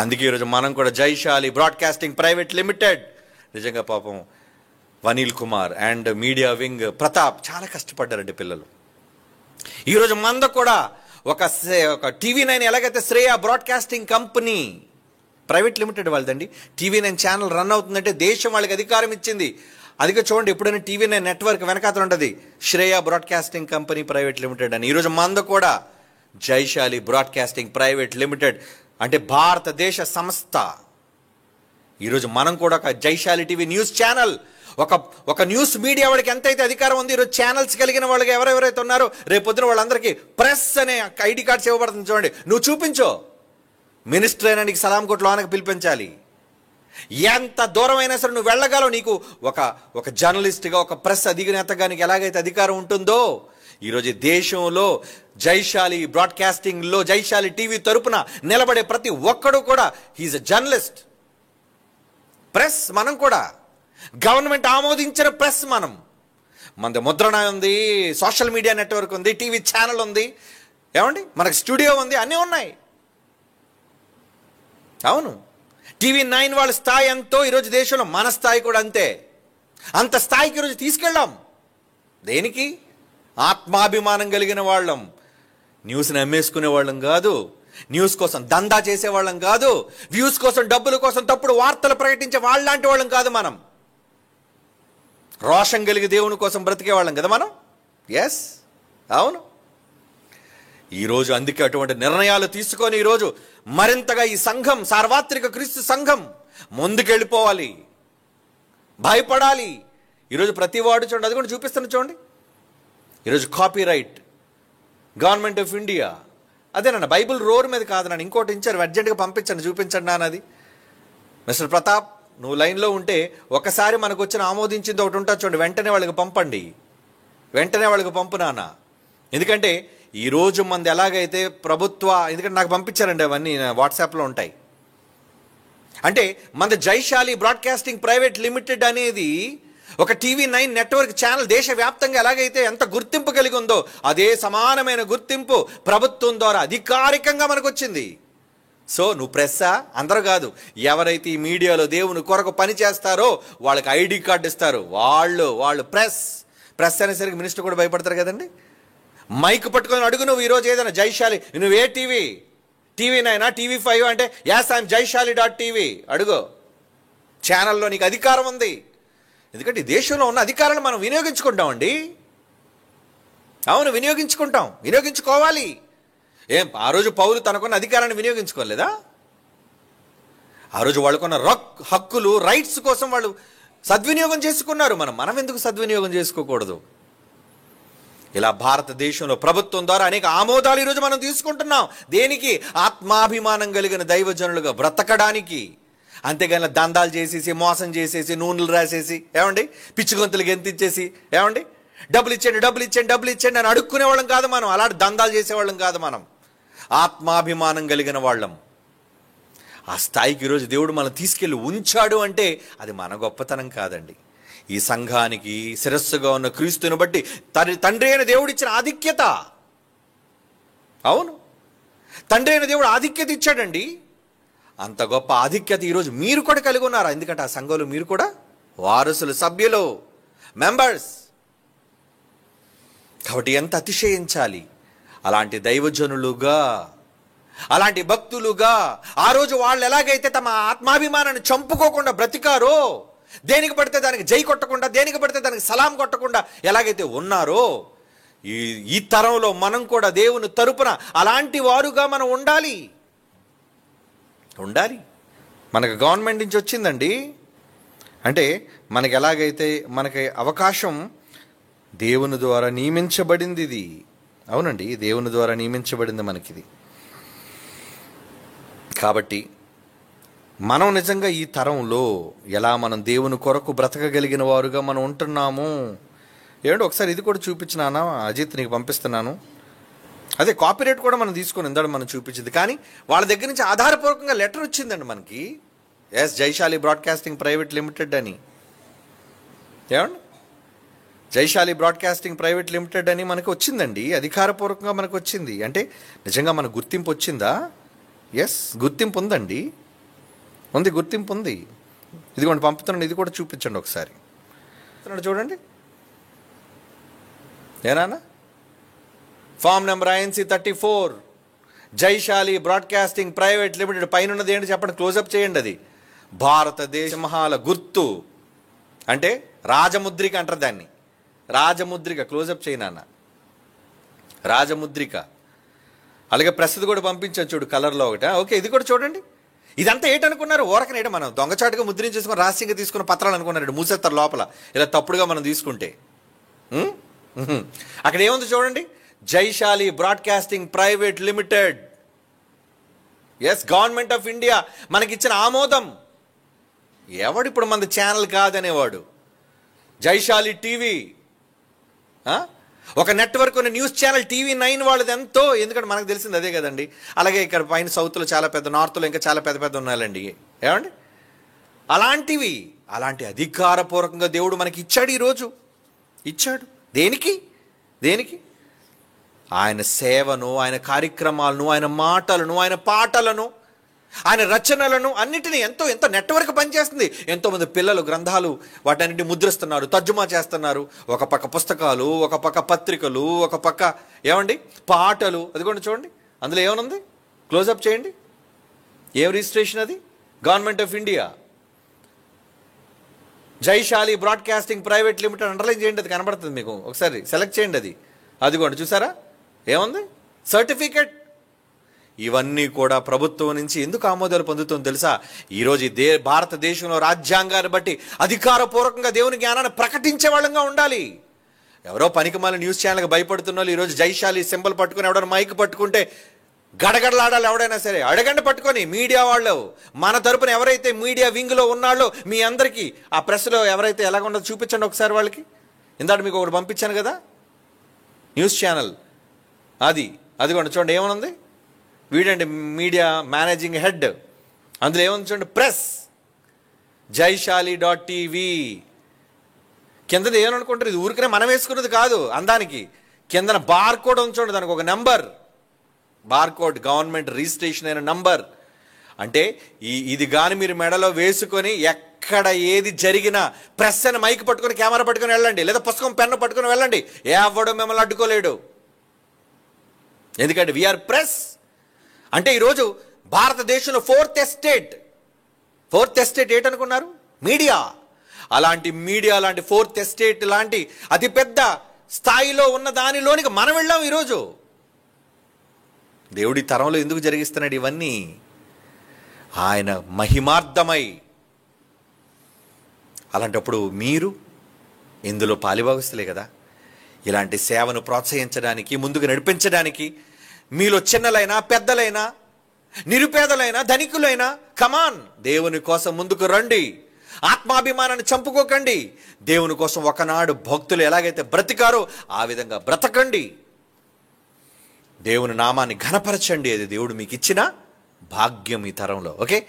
అందుకే ఈరోజు మనం కూడా జైశాలి బ్రాడ్కాస్టింగ్ ప్రైవేట్ లిమిటెడ్, నిజంగా పాపం వనీల్ Kumar and media wing Pratap చాలా కష్టపడ్డారండి పిల్లలు. ఈరోజు మనది కూడా ఒక TV9 ఎలాగైతే Shreya broadcasting company private limited వాళ్ళదండి. TV9 ఛానల్ రన్ అవుతుందంటే దేశం వాళ్ళకి అధికారం ఇచ్చింది. అందుకే చూడండి, ఎప్పుడైనా TV9 నెట్వర్క్ వెనకాతలు ఉంటుంది Shreya broadcasting company private limited అని. ఈరోజు మనది కూడా జైశాలి బ్రాడ్కాస్టింగ్ ప్రైవేట్ లిమిటెడ్ అంటే భారతదేశ సంస్థ. ఈరోజు మనం కూడా ఒక జైశాలి టీవీ న్యూస్ ఛానల్, ఒక న్యూస్ మీడియా వాళ్ళకి ఎంతైతే అధికారం ఉంది, ఈరోజు ఛానల్స్ కలిగిన వాళ్ళకి ఎవరెవరైతే ఉన్నారో రేపొద్దున వాళ్ళందరికీ ప్రెస్ అనే ID కార్డ్స్ ఇవ్వబడుతుంది. చూడండి, నువ్వు చూపించో, మినిస్టర్ అయినా నీకు సలాం కొట్లు లోనకి పిలిపించాలి. ఎంత దూరమైనా సరే నువ్వు వెళ్ళగలవు. నీకు ఒక జర్నలిస్ట్గా, ఒక ప్రెస్ అధినేతగా నీకు ఎలాగైతే అధికారం ఉంటుందో, ఈరోజు దేశంలో జైశాలి బ్రాడ్కాస్టింగ్లో జైశాలి టీవీ తరపున నిలబడే ప్రతి ఒక్కడు కూడా హీఈస్ ఎ జర్నలిస్ట్. ప్రెస్ మనం కూడా గవర్నమెంట్ ఆమోదించిన ప్రెస్ మనది ముద్రణ ఉంది, సోషల్ మీడియా నెట్వర్క్ ఉంది, టీవీ ఛానల్ ఉంది, ఏమండి మనకు స్టూడియో ఉంది, అన్నీ ఉన్నాయి. అవును, TV9 వాళ్ళ స్థాయి ఎంతో ఈరోజు దేశంలో మన స్థాయి కూడా అంతే. అంత స్థాయికి ఈరోజు తీసుకెళ్ళాం. దేనికి? ఆత్మాభిమానం కలిగిన వాళ్ళం. న్యూస్ని అమ్మేసుకునే వాళ్ళం కాదు, న్యూస్ కోసం దందా చేసేవాళ్ళం కాదు, వ్యూస్ కోసం డబ్బుల కోసం తప్పుడు వార్తలు ప్రకటించే వాళ్ళలాంటి వాళ్ళం కాదు. మనం రోషం కలిగి దేవుని కోసం బ్రతికే వాళ్ళం కదా మనం. ఎస్, అవును. ఈరోజు అందుకే అటువంటి నిర్ణయాలు తీసుకొని ఈరోజు మరింతగా ఈ సంఘం, సార్వత్రిక క్రీస్తు సంఘం ముందుకెళ్ళిపోవాలి, భయపడాలి. ఈరోజు ప్రతి వాడు చూడండి, అది కూడా చూపిస్తాను చూడండి. ఈరోజు కాపీరైట్ గవర్నమెంట్ ఆఫ్ ఇండియా, అదేనన్న బైబిల్ రోర్ మీద కాదు, నన్ను ఇంకోటి ఇచ్చారు, అర్జెంటుగా పంపించండి, చూపించండి నాన్నది. మిస్టర్ ప్రతాప్, నువ్వు లైన్లో ఉంటే ఒకసారి మనకు వచ్చిన ఆమోదించింది ఒకటి ఉంటుంది చూడండి, వెంటనే వాళ్ళకి పంపండి, వెంటనే వాళ్ళకి పంపు నాన్న. ఎందుకంటే ఈరోజు మంది ఎలాగైతే ఎందుకంటే నాకు పంపించారండి, అవన్నీ వాట్సాప్లో ఉంటాయి. అంటే మన జైశాలి బ్రాడ్కాస్టింగ్ ప్రైవేట్ లిమిటెడ్ అనేది ఒక TV9 నెట్వర్క్ ఛానల్ దేశవ్యాప్తంగా ఎలాగైతే ఎంత గుర్తింపు కలిగి ఉందో, అదే సమానమైన గుర్తింపు ప్రభుత్వం ద్వారా అధికారికంగా మనకు వచ్చింది. సో నువ్వు ప్రెస్సా? అందరూ కాదు, ఎవరైతే ఈ మీడియాలో దేవుని కొరకు పని చేస్తారో వాళ్ళకి ID కార్డు ఇస్తారు. వాళ్ళు ప్రెస్ అనేసరికి మినిస్టర్ కూడా భయపడతారు కదండి. మైక్ పట్టుకొని అడుగు, నువ్వు ఈరోజు ఏదైనా జైశాలి, నువ్వే టీవీ, TV9 TV5 అంటే యాస్ ఐఎమ్ జైశాలి.tv అడుగు. ఛానల్లో నీకు అధికారం ఉంది. ఎందుకంటే ఈ దేశంలో ఉన్న అధికారాన్ని మనం వినియోగించుకుంటామండి. అవును, వినియోగించుకోవాలి. ఆ రోజు పౌలు తనకున్న అధికారాన్ని వినియోగించుకోలేదా? ఆ రోజు వాళ్ళకున్న హక్కులు, రైట్స్ కోసం వాళ్ళు సద్వినియోగం చేసుకున్నారు. మనం ఎందుకు సద్వినియోగం చేసుకోకూడదు? ఇలా భారతదేశంలో ప్రభుత్వం ద్వారా అనేక ఆమోదాలు ఈరోజు మనం తీసుకుంటున్నాం. దేనికి? ఆత్మాభిమానం కలిగిన దైవజనులుగా బ్రతకడానికి. అంతేగాని దందాలు చేసేసి, మోసం చేసేసి, నూనెలు రాసేసి, ఏమండి పిచ్చి గొంతులు గెంతిచ్చేసి, ఏమండి డబ్బులు ఇచ్చేయండి అని అడుక్కునే వాళ్ళం కాదు మనం. అలాంటి దందాలు చేసేవాళ్ళం కాదు మనం. ఆత్మాభిమానం కలిగిన వాళ్ళం. ఆ స్థాయికి ఈరోజు దేవుడు మనం తీసుకెళ్ళి ఉంచాడు అంటే అది మన గొప్పతనం కాదండి. ఈ సంఘానికి శిరస్సుగా ఉన్న క్రీస్తుని బట్టి తండ్రి అయిన దేవుడు ఇచ్చిన ఆధిక్యత. అవును, తండ్రి అయిన దేవుడు ఆధిక్యత ఇచ్చాడండి. అంత గొప్ప ఆధిక్యత ఈరోజు మీరు కూడా కలిగి ఉన్నారా? ఎందుకంటే ఆ సంఘంలో మీరు కూడా వారసులు, సభ్యులు, మెంబర్స్. కాబట్టి ఎంత అతిశయించాలి అలాంటి దైవజనులుగా, అలాంటి భక్తులుగా. ఆ రోజు వాళ్ళు ఎలాగైతే తమ ఆత్మాభిమానాన్ని చంపుకోకుండా బ్రతికారో, దేనికి పడితే దానికి జై కొట్టకుండా, దేనికి పడితే దానికి సలాం కొట్టకుండా ఎలాగైతే ఉన్నారో, ఈ తరంలో మనం కూడా దేవుని తరపున అలాంటి వారుగా మనం ఉండాలి. మనకు గవర్నమెంట్ నుంచి వచ్చిందండి. అంటే మనకి ఎలాగైతే మనకి అవకాశం దేవుని ద్వారా నియమించబడింది ఇది. అవునండి, దేవుని ద్వారా నియమించబడింది మనకిది. కాబట్టి మనం నిజంగా ఈ తరంలో ఎలా మనం దేవుని కొరకు బ్రతకగలిగిన వారుగా మనం ఉంటున్నాము. ఏమంటే ఒకసారి ఇది కూడా చూపించినానా అజిత్, నీకు పంపిస్తున్నాను. అదే కాపీరైట్ కూడా మనం తీసుకొని ఇందాక మనం చూపించింది. కానీ వాళ్ళ దగ్గర నుంచి ఆధారపూర్వకంగా లెటర్ వచ్చిందండి మనకి, ఎస్ జైశాలి బ్రాడ్కాస్టింగ్ ప్రైవేట్ లిమిటెడ్ అని. ఏమండి, జైశాలి బ్రాడ్కాస్టింగ్ ప్రైవేట్ లిమిటెడ్ అని మనకు వచ్చిందండి, అధికారపూర్వకంగా మనకు వచ్చింది. అంటే నిజంగా మన గుర్తింపు వచ్చిందా? ఎస్, గుర్తింపు ఉందండి, ఉంది, గుర్తింపు ఉంది. ఇదిగోండి పంపుతున్నాను, ఇది కూడా చూపించండి ఒకసారి. చూడండి ఏనా, form number INC 34, Jaishali broadcasting private limited. పైన ఉన్నది ఏంటి చెప్పండి, క్లోజప్ చేయండి. అది భారతదేశ సింహాల గుర్తు, అంటే రాజముద్రిక అంటారు దాన్ని, రాజముద్రిక. క్లోజప్ చేయనా, రాజముద్రిక. అలాగే ప్రస్తుతం కూడా పంపించాను చూడు, కలర్లో ఒకటి. ఓకే, ఇది కూడా చూడండి. ఇదంతా ఏంటనుకున్నారు, ఓరకనేట మనం దొంగచాటుగా ముద్రించేసుకుని రహస్యంగా తీసుకున్న పత్రాలు అనుకున్నారు, మూసేస్తారు లోపల ఇలా తప్పుడుగా మనం తీసుకుంటే. అక్కడ ఏముంది చూడండి, Jaishali broadcasting private limited. Yes, government of India మనకిచ్చిన ఆమోదం. ఎవడిప్పుడు మన ఛానల్ కాదనేవాడు? జైశాలి టీవీ, ఒక నెట్వర్క్ ఉన్న న్యూస్ ఛానల్ TV9 వాళ్ళది ఎంతో, ఎందుకంటే మనకు తెలిసింది అదే కదండి. అలాగే ఇక్కడ పైన సౌత్లో చాలా పెద్ద, నార్త్లో ఇంకా చాలా పెద్ద పెద్ద ఉన్నాయండి. ఏమండి, అలాంటి అధికారపూర్వకంగా దేవుడు మనకి ఇచ్చాడు, ఈరోజు ఇచ్చాడు. దేనికి ఆయన సేవను, ఆయన కార్యక్రమాలను, ఆయన మాటలను, ఆయన పాటలను, ఆయన రచనలను అన్నిటినీ ఎంతో నెట్వర్క్ పనిచేస్తుంది. ఎంతోమంది పిల్లలు గ్రంథాలు వాటన్నిటిని ముద్రిస్తున్నారు, తర్జుమా చేస్తున్నారు. ఒక పక్క పుస్తకాలు, ఒక పక్క పత్రికలు, ఒక పక్క ఏమండి పాటలు. అది కూడా చూడండి, అందులో ఏమనుంది, క్లోజప్ చేయండి. ఏం రిజిస్ట్రేషన్ అది? Government of India, Jaishali broadcasting private limited. Underline చేయండి, అది కనబడుతుంది మీకు. ఒకసారి సెలెక్ట్ చేయండి అది. అదిగోండి చూసారా ఏముంది, సర్టిఫికెట్. ఇవన్నీ కూడా ప్రభుత్వం నుంచి ఎందుకు ఆమోదాలు పొందుతుందో తెలుసా? ఈరోజు భారతదేశంలో రాజ్యాంగాన్ని బట్టి అధికారపూర్వకంగా దేవుని జ్ఞానాన్ని ప్రకటించే వాళ్ళంగా ఉండాలి. ఎవరో పనికిమాల న్యూస్ ఛానల్కి భయపడుతున్న వాళ్ళు ఈరోజు జైశాలి సింబల్ పట్టుకుని ఎవడైనా మైక్ పట్టుకుంటే గడగడలాడాలి. ఎవడైనా సరే అడగండి పట్టుకొని, మీడియా వాళ్ళు మన తరపున ఎవరైతే మీడియా వింగ్లో ఉన్నాళ్ళో మీ అందరికీ ఆ ప్రెస్లో ఎవరైతే ఎలాగ ఉండదో చూపించండి ఒకసారి వాళ్ళకి. ఇందాక మీకు ఒకటి పంపించాను కదా న్యూస్ ఛానల్, అదిగోండి చూడండి ఏమనుంది, వీడండి మీడియా మేనేజింగ్ హెడ్. అందులో ఏముంది చూడండి, ప్రెస్ జైశాలి.tv. కిందది ఏమనుకుంటారు, ఇది ఊరికనే మనం వేసుకున్నది కాదు, అందానికి కిందన బార్ కోడ్ ఉంది చూడండి, దానికి ఒక number, bar code, government registration అయిన నంబర్. అంటే ఇది కానీ మీరు మెడలో వేసుకొని ఎక్కడ ఏది జరిగినా ప్రెస్ అని మైక్ పట్టుకొని, కెమెరా పట్టుకొని వెళ్ళండి, లేదా పుస్తకం పెన్ను పట్టుకొని వెళ్ళండి, ఎవడు మిమ్మల్ని అడ్డుకోలేడు. ఎందుకంటే వీఆర్ ప్రెస్. అంటే ఈరోజు భారతదేశంలో ఫోర్త్ ఎస్టేట్ ఏంటనుకున్నారు, మీడియా. అలాంటి మీడియా, లాంటి ఫోర్త్ ఎస్టేట్ లాంటి అతిపెద్ద స్థాయిలో ఉన్న దానిలోనికి మనం వెళ్ళాం ఈరోజు. దేవుడి తరంలో ఎందుకు జరిగిస్తున్నాడు ఇవన్నీ? ఆయన మహిమార్థమై. అలాంటప్పుడు మీరు ఇందులో పాలిభాగస్తులే కదా. ఇలాంటి సేవను ప్రోత్సహించడానికి, ముందుకు నడిపించడానికి మీలో చిన్నలైనా, పెద్దలైనా, నిరుపేదలైనా, ధనికులైనా కమాన్, దేవుని కోసం ముందుకు రండి. ఆత్మాభిమానాన్ని చంపుకోకండి. దేవుని కోసం ఒకనాడు భక్తులు ఎలాగైతే బ్రతికారో ఆ విధంగా బ్రతకండి. దేవుని నామాన్ని ఘనపరచండి. అది దేవుడు మీకు ఇచ్చిన భాగ్యం ఈ తరంలో. ఓకే.